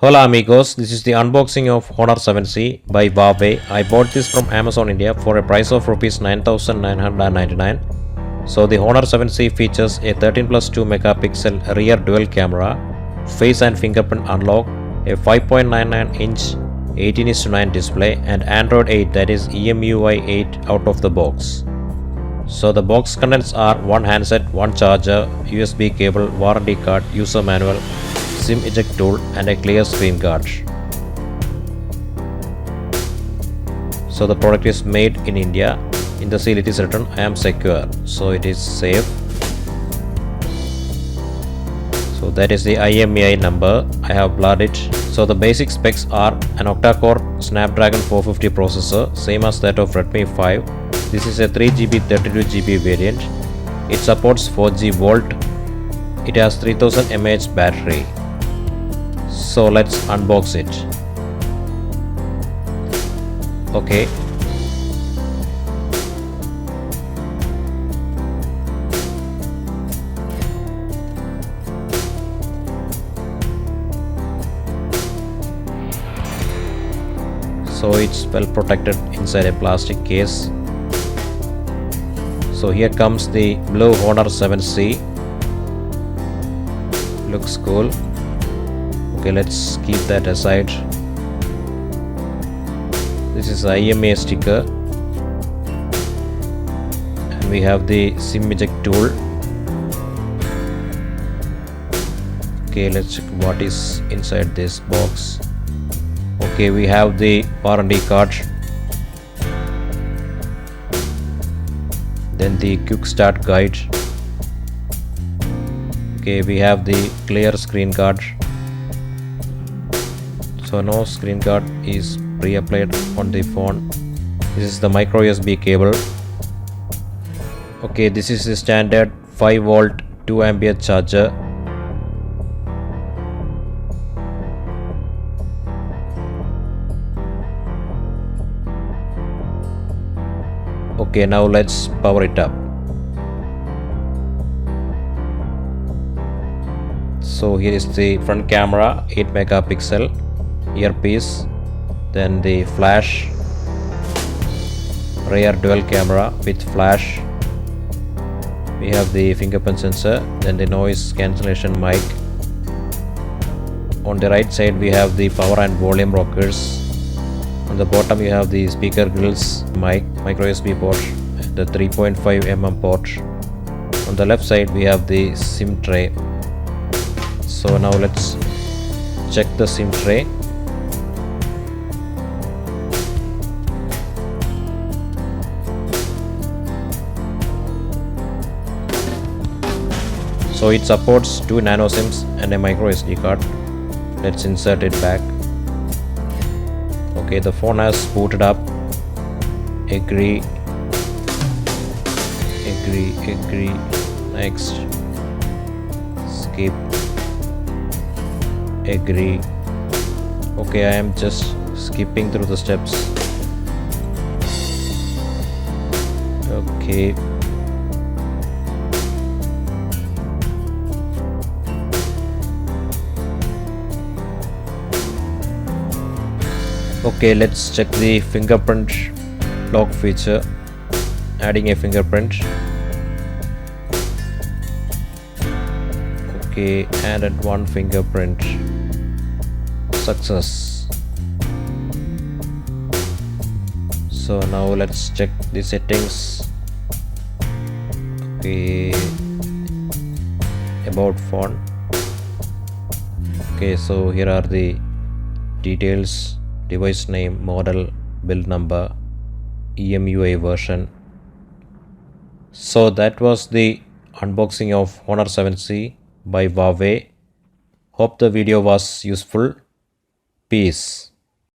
Hola amigos, this is the unboxing of Honor 7C by Huawei. I bought this from Amazon India for a price of Rs 9999. So the Honor 7C features a 13 plus 2 megapixel rear dual camera, face and fingerprint unlock, a 5.99-inch 18:9 display and Android 8, that is EMUI 8 out of the box. So the box contents are one handset, one charger, USB cable, warranty card, user manual, SIM eject tool and a clear screen guard. So the product is made in India. In the seal it is written I am secure, so it is safe. So that is the IMEI number. I have blurred it. So the basic specs are an octa-core Snapdragon 450 processor, same as that of Redmi 5. This is a 3GB 32GB variant. It supports 4G Volt. It has 3000 mAh battery. So let's unbox it. Okay. So it's well protected inside a plastic case. So here comes the blue Honor 7C. Looks cool. Okay, let's keep that aside. This is IMA sticker and we have the SIM eject tool. Okay, let's check what is inside this box. Okay, we have the warranty card, then the quick start guide. Okay, we have the clear screen guard. So no screen guard is pre-applied on the phone. This is the micro USB cable. Okay, this is the standard 5 volt 2 ampere charger. Okay, now let's power it up. So here is the front camera, 8 megapixel, earpiece, then the flash, rear dual camera with flash. We have the fingerprint sensor, then the noise cancellation mic. On the right side we have the power and volume rockers. On the bottom you have the speaker grills, mic, micro USB port, the 3.5mm port. On the left side we have the SIM tray. So now let's check the SIM tray. So it supports 2 nano SIMs and a micro SD card. Let's insert it back. Okay, the phone has booted up. Agree. Next. Skip. Agree. Okay, I am just skipping through the steps. Okay. Okay, let's check the fingerprint lock feature. Adding a fingerprint. Okay, added one fingerprint. Success. So now let's check the settings. Okay, about phone. Okay, so here are the details: device name, model, build number, EMUI version. So that was the unboxing of Honor 7C by Huawei. Hope the video was useful. Peace.